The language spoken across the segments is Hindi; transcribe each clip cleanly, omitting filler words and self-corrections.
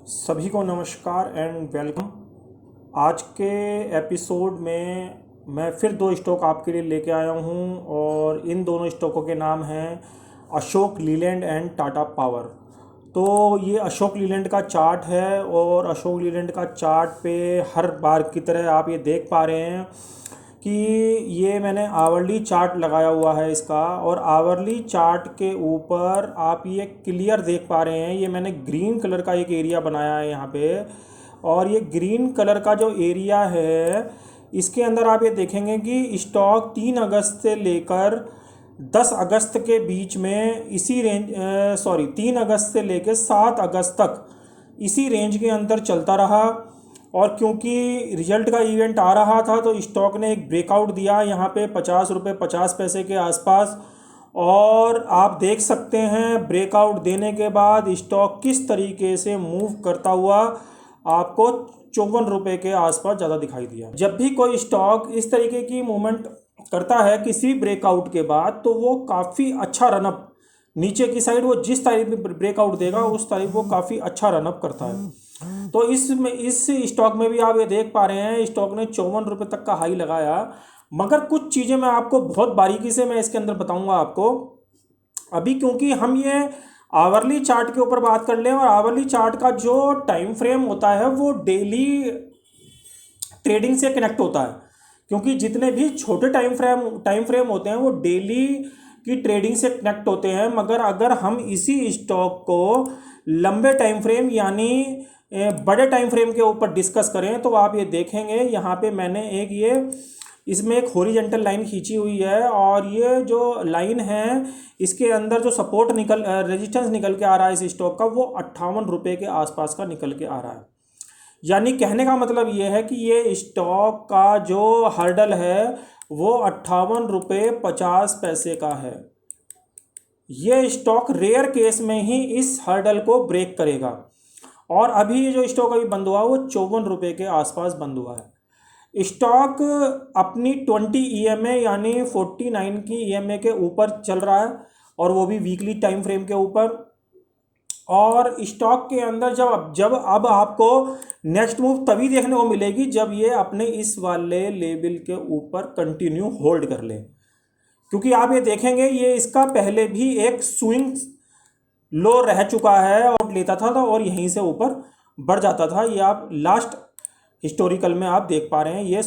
सभी को नमस्कार एंड वेलकम। आज के एपिसोड में मैं फिर दो स्टॉक आपके लिए लेके आया हूँ और इन दोनों स्टॉकों के नाम हैं अशोक लीलैंड एंड टाटा पावर। तो ये अशोक लीलैंड का चार्ट है और अशोक लीलैंड का चार्ट पे हर बार की तरह आप ये देख पा रहे हैं कि ये मैंने आवरली चार्ट लगाया हुआ है इसका, और आवरली चार्ट के ऊपर आप ये क्लियर देख पा रहे हैं। ये मैंने ग्रीन कलर का एक एरिया बनाया है यहाँ पे, और ये ग्रीन कलर का जो एरिया है इसके अंदर आप ये देखेंगे कि स्टॉक 3 अगस्त से लेकर 10 अगस्त के बीच में इसी रेंज 3 अगस्त से लेकर 7 अगस्त तक इसी रेंज के अंदर चलता रहा। और क्योंकि रिजल्ट का इवेंट आ रहा था तो स्टॉक ने एक ब्रेकआउट दिया यहाँ पे 50 रुपये 50 पैसे के आसपास, और आप देख सकते हैं ब्रेकआउट देने के बाद स्टॉक किस तरीके से मूव करता हुआ आपको 54 रुपये के आसपास ज़्यादा दिखाई दिया। जब भी कोई स्टॉक इस तरीके की मूवमेंट करता है किसी ब्रेकआउट के बाद तो वो काफ़ी अच्छा रनअप नीचे की साइड, वो जिस तारीख में ब्रेकआउट देगा उस तारीख वो काफ़ी अच्छा रनअप करता है। तो इस स्टॉक में भी आप ये देख पा रहे हैं स्टॉक ने 54 रुपये तक का हाई लगाया। मगर कुछ चीज़ें मैं आपको बहुत बारीकी से मैं इसके अंदर बताऊंगा आपको अभी, क्योंकि हम ये आवरली चार्ट के ऊपर बात कर लें, और आवरली चार्ट का जो टाइम फ्रेम होता है वो डेली ट्रेडिंग से कनेक्ट होता है, क्योंकि जितने भी छोटे टाइम फ्रेम होते हैं वो डेली की ट्रेडिंग से कनेक्ट होते हैं। मगर अगर हम इसी स्टॉक को लंबे टाइम फ्रेम यानी बड़े टाइम फ्रेम के ऊपर डिस्कस करें तो आप ये देखेंगे यहाँ पे मैंने इसमें एक हॉरिजॉन्टल लाइन खींची हुई है, और ये जो लाइन है इसके अंदर जो सपोर्ट रेजिस्टेंस निकल के आ रहा है इस स्टॉक का वो 58 रुपये के आसपास का निकल के आ रहा है। यानी कहने का मतलब ये है कि ये स्टॉक का जो हर्डल है वो 58 रुपये 50 पैसे का है। ये स्टॉक रेयर केस में ही इस हर्डल को ब्रेक करेगा, और अभी ये जो स्टॉक अभी बंद हुआ वो 54 रुपये के आसपास बंद हुआ है। स्टॉक अपनी 20 EMA यानी 49 की EMA के ऊपर चल रहा है, और वो भी वीकली टाइम फ्रेम के ऊपर। और स्टॉक के अंदर जब अब आपको नेक्स्ट मूव तभी देखने को मिलेगी जब ये अपने इस वाले लेवल के ऊपर कंटिन्यू होल्ड कर ले, क्योंकि आप ये देखेंगे ये इसका पहले भी एक स्विंग लो रह चुका है और लेता था और यहीं से ऊपर बढ़ जाता था। ये आप लास्ट हिस्टोरिकल में आप देख पा रहे हैं। ये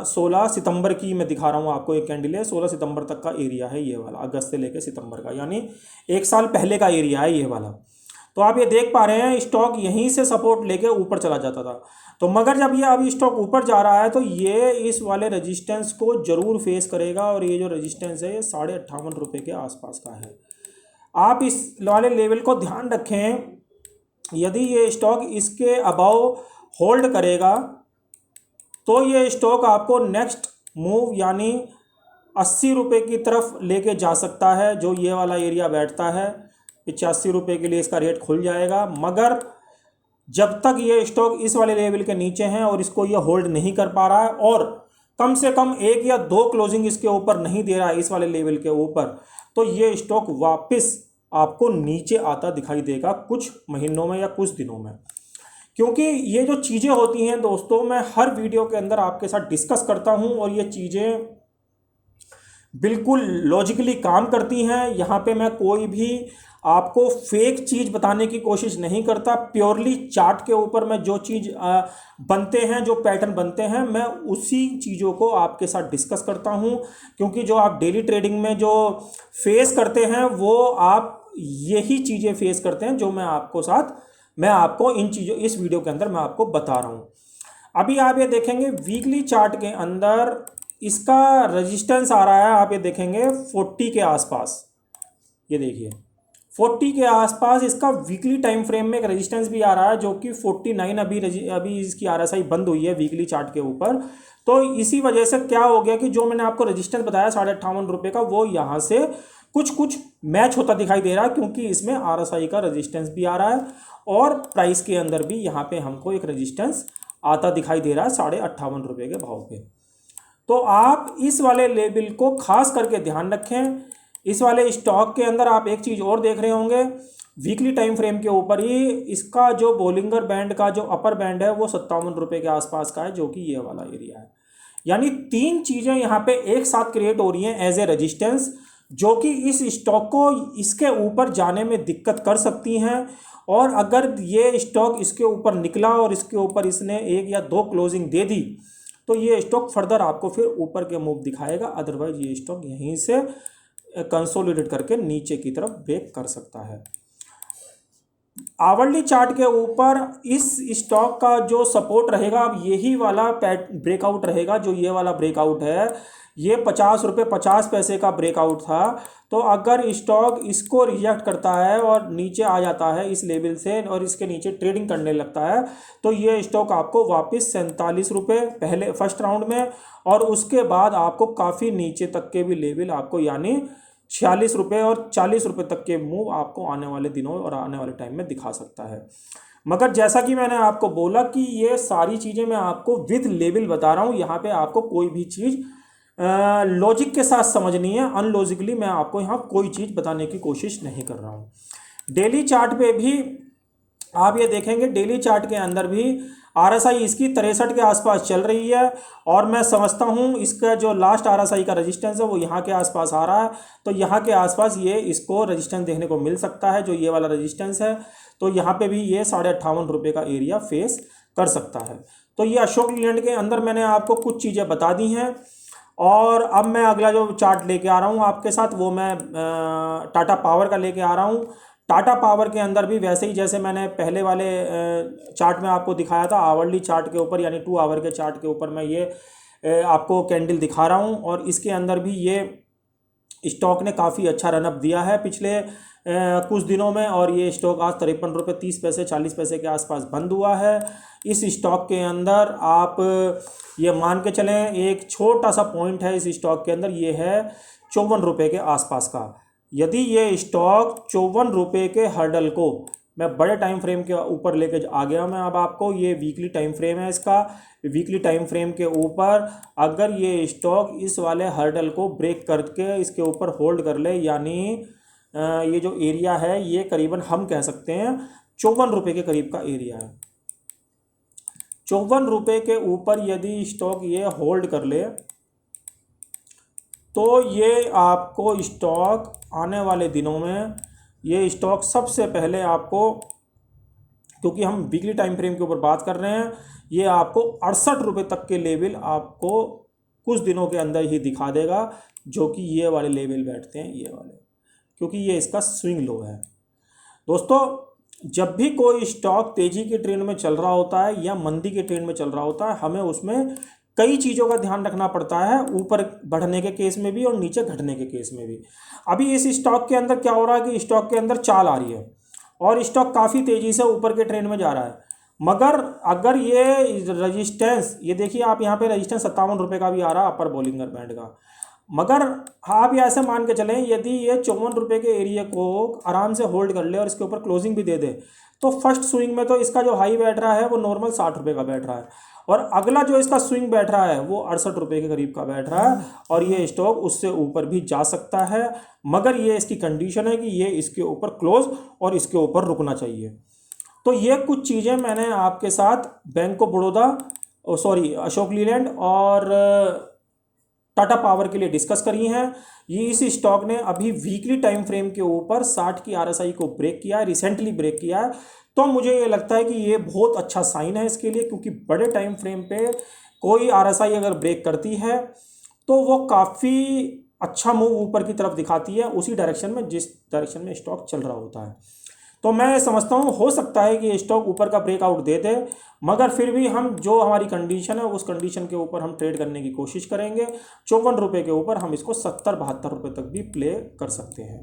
16 सितंबर की मैं दिखा रहा हूँ आपको, एक कैंडल है 16 सितंबर तक का एरिया है ये वाला, अगस्त से लेकर सितंबर का, यानी 1 साल पहले का एरिया है ये वाला। तो आप ये देख पा रहे हैं स्टॉक यहीं से सपोर्ट लेके ऊपर चला जाता था। तो मगर जब ये अभी स्टॉक ऊपर जा रहा है तो ये इस वाले रेजिस्टेंस को जरूर फेस करेगा, और ये जो रेजिस्टेंस है ये 58.5 रुपये के आसपास का है। आप इस वाले लेवल को ध्यान रखें, यदि ये स्टॉक इसके अबाव होल्ड करेगा तो ये स्टॉक आपको नेक्स्ट मूव यानी 80 रुपये की तरफ लेके जा सकता है, जो ये वाला एरिया बैठता है 85 रुपये के लिए इसका रेट खुल जाएगा। मगर जब तक ये स्टॉक इस वाले लेवल के नीचे हैं और इसको ये होल्ड नहीं कर पा रहा है, और कम से कम 1 या 2 क्लोजिंग इसके ऊपर नहीं दे रहा है इस वाले लेवल के ऊपर, तो ये स्टॉक वापस आपको नीचे आता दिखाई देगा कुछ महीनों में या कुछ दिनों में। क्योंकि ये जो चीज़ें होती हैं दोस्तों, मैं हर वीडियो के अंदर आपके साथ डिस्कस करता हूं, और ये चीज़ें बिल्कुल लॉजिकली काम करती हैं। यहाँ पे मैं कोई भी आपको फेक चीज़ बताने की कोशिश नहीं करता। प्योरली चार्ट के ऊपर मैं जो चीज़ बनते हैं, जो पैटर्न बनते हैं, मैं उसी चीज़ों को आपके साथ डिस्कस करता हूँ। क्योंकि जो आप डेली ट्रेडिंग में जो फेस करते हैं वो आप यही चीज़ें फेस करते हैं जो मैं आपको इन चीज़ों इस वीडियो के अंदर मैं आपको बता रहा हूँ। अभी आप ये देखेंगे वीकली चार्ट के अंदर इसका रेजिस्टेंस आ रहा है, आप ये देखेंगे 40 के आसपास। ये देखिए 40 के आसपास इसका वीकली टाइम फ्रेम में एक रेजिस्टेंस भी आ रहा है, जो कि 49 अभी इसकी RSI बंद हुई है वीकली चार्ट के ऊपर। तो इसी वजह से क्या हो गया कि जो मैंने आपको रेजिस्टेंस बताया 58.5 रुपये का, वो यहाँ से कुछ मैच होता दिखाई दे रहा है, क्योंकि इसमें RSI का रेजिस्टेंस भी आ रहा है और प्राइस के अंदर भी यहाँ पे हमको एक रेजिस्टेंस आता दिखाई दे रहा है 58.5 रुपये के भाव पे। तो आप इस वाले लेवल को खास करके ध्यान रखें। इस वाले स्टॉक के अंदर आप एक चीज़ और देख रहे होंगे वीकली टाइम फ्रेम के ऊपर ही इसका जो बोलिंगर बैंड का जो अपर बैंड है वो 57 रुपये के आसपास का है, जो कि ये वाला एरिया है। यानी तीन चीज़ें यहाँ पे एक साथ क्रिएट हो रही हैं एज ए रेजिस्टेंस, जो कि इस स्टॉक को इसके ऊपर जाने में दिक्कत कर सकती हैं। और अगर ये स्टॉक इसके ऊपर निकला और इसके ऊपर इसने एक या दो क्लोजिंग दे दी तो ये स्टॉक फर्दर आपको फिर ऊपर के मूव दिखाएगा, अदरवाइज ये स्टॉक यहीं से कंसोलिडेट करके नीचे की तरफ ब्रेक कर सकता है। आवरली चार्ट के ऊपर इस स्टॉक का जो सपोर्ट रहेगा, अब यही वाला ब्रेकआउट रहेगा, जो ये वाला ब्रेकआउट है, ये 50 रुपये 50 पैसे का ब्रेकआउट था। तो अगर स्टॉक इसको रिजेक्ट करता है और नीचे आ जाता है इस लेवल से और इसके नीचे ट्रेडिंग करने लगता है, तो ये स्टॉक आपको वापस 47 रुपये पहले फर्स्ट राउंड में, और उसके बाद आपको काफ़ी नीचे तक के भी लेवल आपको, यानी 46 रुपये और 40 रुपये तक के मूव आपको आने वाले दिनों और आने वाले टाइम में दिखा सकता है। मगर जैसा कि मैंने आपको बोला कि ये सारी चीज़ें मैं आपको विद लेवल बता रहा हूँ, यहाँ पे आपको कोई भी चीज़ लॉजिक के साथ समझनी है, अनलॉजिकली मैं आपको यहाँ कोई चीज़ बताने की कोशिश नहीं कर रहा हूँ। डेली चार्ट पे भी आप ये देखेंगे, डेली चार्ट के अंदर भी आरएसआई इसकी 63 के आसपास चल रही है, और मैं समझता हूँ इसका जो लास्ट आरएसआई का रेजिस्टेंस है वो यहाँ के आसपास आ रहा है। तो यहाँ के आसपास ये इसको रेजिस्टेंस देखने को मिल सकता है, जो ये वाला रेजिस्टेंस है। तो यहाँ पे भी ये 58.5 रुपये का एरिया फेस कर सकता है। तो ये अशोक लीलैंड के अंदर मैंने आपको कुछ चीज़ें बता दी हैं, और अब मैं अगला जो चार्ट लेके आ रहा हूँ आपके साथ, वो मैं टाटा पावर का लेके आ रहा हूँ। टाटा पावर के अंदर भी वैसे ही जैसे मैंने पहले वाले चार्ट में आपको दिखाया था, आवरली चार्ट के ऊपर यानी 2 आवर के चार्ट के ऊपर मैं ये आपको कैंडल दिखा रहा हूँ, और इसके अंदर भी ये स्टॉक ने काफ़ी अच्छा रनअप दिया है पिछले कुछ दिनों में, और ये स्टॉक आज 53 रुपये 30 पैसे 40 पैसे के आसपास बंद हुआ है। इस स्टॉक के अंदर आप ये मान के चलें, एक छोटा सा पॉइंट है इस स्टॉक के अंदर, ये है 54 रुपये के आसपास का। यदि ये स्टॉक 54 रुपये के हर्डल को, मैं बड़े टाइम फ्रेम के ऊपर लेके आ गया मैं अब आपको, ये वीकली टाइम फ्रेम है इसका, वीकली टाइम फ्रेम के ऊपर अगर ये स्टॉक इस वाले हर्डल को ब्रेक करके इसके ऊपर होल्ड कर ले, यानी ये जो एरिया है ये करीबन हम कह सकते हैं 54 रुपये के करीब का एरिया है। 54 रुपये के ऊपर यदि स्टॉक ये होल्ड कर ले तो ये आपको स्टॉक आने वाले दिनों में, ये स्टॉक सबसे पहले आपको, क्योंकि हम वीकली टाइम फ्रेम के ऊपर बात कर रहे हैं, ये आपको 68 रुपये तक के लेवल आपको कुछ दिनों के अंदर ही दिखा देगा, जो कि ये वाले लेवल बैठते हैं ये वाले, क्योंकि ये इसका स्विंग लो है। दोस्तों, जब भी कोई स्टॉक तेज़ी के ट्रेंड में चल रहा होता है या मंदी के ट्रेंड में चल रहा होता है, हमें उसमें कई चीज़ों का ध्यान रखना पड़ता है, ऊपर बढ़ने के केस में भी और नीचे घटने के केस में भी। अभी इस स्टॉक के अंदर क्या हो रहा है कि स्टॉक के अंदर चाल आ रही है और स्टॉक काफ़ी तेज़ी से ऊपर के ट्रेंड में जा रहा है, मगर अगर ये रजिस्टेंस, ये देखिए आप यहाँ पे रजिस्टेंस 57 रुपये का भी आ रहा है अपर बोलिंगर बैंड का, मगर आप ये ऐसे मान के चलें यदि ये 54 रुपये के एरिया को आराम से होल्ड कर ले और इसके ऊपर क्लोजिंग भी दे दे, तो फर्स्ट स्विंग में तो इसका जो हाई बैठ रहा है वो नॉर्मल 60 रुपये का बैठ रहा है, और अगला जो इसका स्विंग बैठ रहा है वो 68 रुपये के करीब का बैठ रहा है, और ये स्टॉक उससे ऊपर भी जा सकता है, मगर ये इसकी कंडीशन है कि ये इसके ऊपर क्लोज और इसके ऊपर रुकना चाहिए। तो ये कुछ चीज़ें मैंने आपके साथ बैंक ऑफ बड़ौदा, अशोक लीलैंड और टाटा पावर के लिए डिस्कस करी हैं। ये इस स्टॉक ने अभी वीकली टाइम फ्रेम के ऊपर 60 की आरएसआई को ब्रेक किया है, रिसेंटली ब्रेक किया है, तो मुझे ये लगता है कि ये बहुत अच्छा साइन है इसके लिए, क्योंकि बड़े टाइम फ्रेम पे कोई आरएसआई अगर ब्रेक करती है तो वो काफ़ी अच्छा मूव ऊपर की तरफ दिखाती है, उसी डायरेक्शन में जिस डायरेक्शन में स्टॉक चल रहा होता है। तो मैं समझता हूँ हो सकता है कि स्टॉक ऊपर का ब्रेकआउट दे दे, मगर फिर भी हम जो हमारी कंडीशन है उस कंडीशन के ऊपर हम ट्रेड करने की कोशिश करेंगे। 54 रुपये के ऊपर हम इसको 70-72 रुपये तक भी प्ले कर सकते हैं।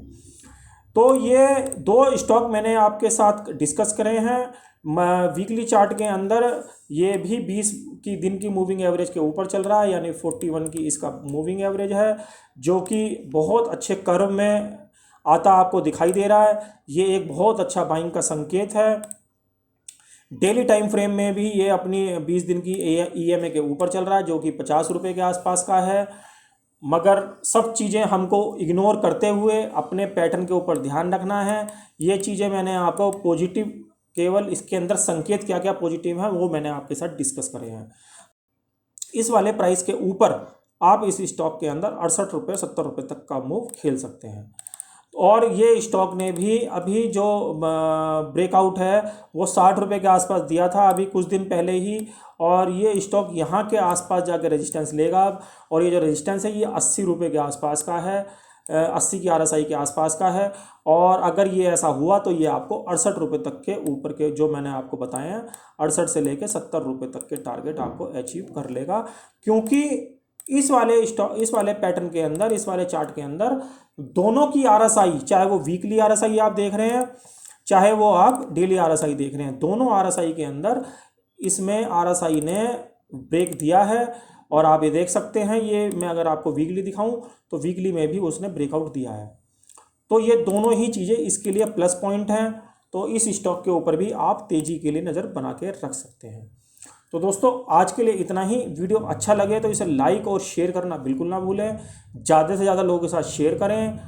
तो ये दो स्टॉक मैंने आपके साथ डिस्कस करे हैं। वीकली चार्ट के अंदर ये भी 20 की दिन की मूविंग एवरेज के ऊपर चल रहा है, यानी 41 की इसका मूविंग एवरेज है, जो कि बहुत अच्छे कर्व में आता आपको दिखाई दे रहा है। ये एक बहुत अच्छा बाइंग का संकेत है। डेली टाइम फ्रेम में भी ये अपनी 20 दिन की ईएमए के ऊपर चल रहा है, जो कि 50 रुपये के आसपास का है। मगर सब चीज़ें हमको इग्नोर करते हुए अपने पैटर्न के ऊपर ध्यान रखना है। ये चीज़ें मैंने आपको पॉजिटिव, केवल इसके अंदर संकेत क्या क्या पॉजिटिव है वो मैंने आपके साथ डिस्कस करे हैं। इस वाले प्राइस के ऊपर आप इस स्टॉक के अंदर 68 रुपये 70 रुपये तक का मूव खेल सकते हैं। और ये स्टॉक ने भी अभी जो ब्रेकआउट है वो 60 रुपये के आसपास दिया था अभी कुछ दिन पहले ही, और ये स्टॉक यहाँ के आसपास जाकर रेजिस्टेंस लेगा। और ये जो रेजिस्टेंस है ये 80 रुपये के आसपास का है, 80 की RSI के आसपास का है। और अगर ये ऐसा हुआ तो ये आपको 68 रुपये तक के ऊपर के जो मैंने आपको बताए हैं 68 से लेकर 70 रुपये तक के टारगेट आपको अचीव कर लेगा। क्योंकि इस वाले पैटर्न के अंदर, इस वाले चार्ट के अंदर दोनों की RSI, चाहे वो वीकली RSI आप देख रहे हैं चाहे वो आप डेली RSI देख रहे हैं, दोनों RSI के अंदर इसमें RSI ने ब्रेक दिया है। और आप ये देख सकते हैं, ये मैं अगर आपको वीकली दिखाऊं तो वीकली में भी उसने ब्रेकआउट दिया है। तो ये दोनों ही चीज़ें इसके लिए प्लस पॉइंट हैं। तो इस स्टॉक के ऊपर भी आप तेज़ी के लिए नज़र बना के रख सकते हैं। तो दोस्तों आज के लिए इतना ही। वीडियो अच्छा लगे तो इसे लाइक और शेयर करना बिल्कुल ना भूलें। ज़्यादा से ज़्यादा लोगों के साथ शेयर करें।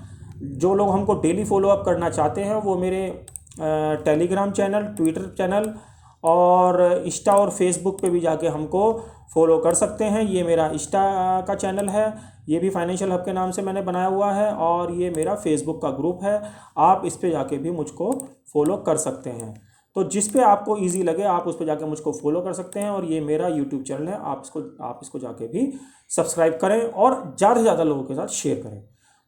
जो लोग हमको डेली फॉलोअप करना चाहते हैं वो मेरे टेलीग्राम चैनल, ट्विटर चैनल और इंस्टा और फेसबुक पे भी जाके हमको फॉलो कर सकते हैं। ये मेरा इंस्टा का चैनल है, ये भी फाइनेंशियल हब के नाम से मैंने बनाया हुआ है, और ये मेरा फेसबुक का ग्रुप है। आप इस पे जाके भी मुझको फॉलो कर सकते हैं। तो जिस पे आपको इजी लगे आप उस पे जाके मुझको फॉलो कर सकते हैं। और ये मेरा यूट्यूब चैनल है, आप इसको जाके भी सब्सक्राइब करें और ज़्यादा से ज़्यादा लोगों के साथ शेयर करें।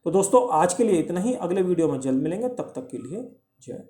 तो दोस्तों आज के लिए इतना ही। अगले वीडियो में जल्द मिलेंगे, तब तक के लिए जय।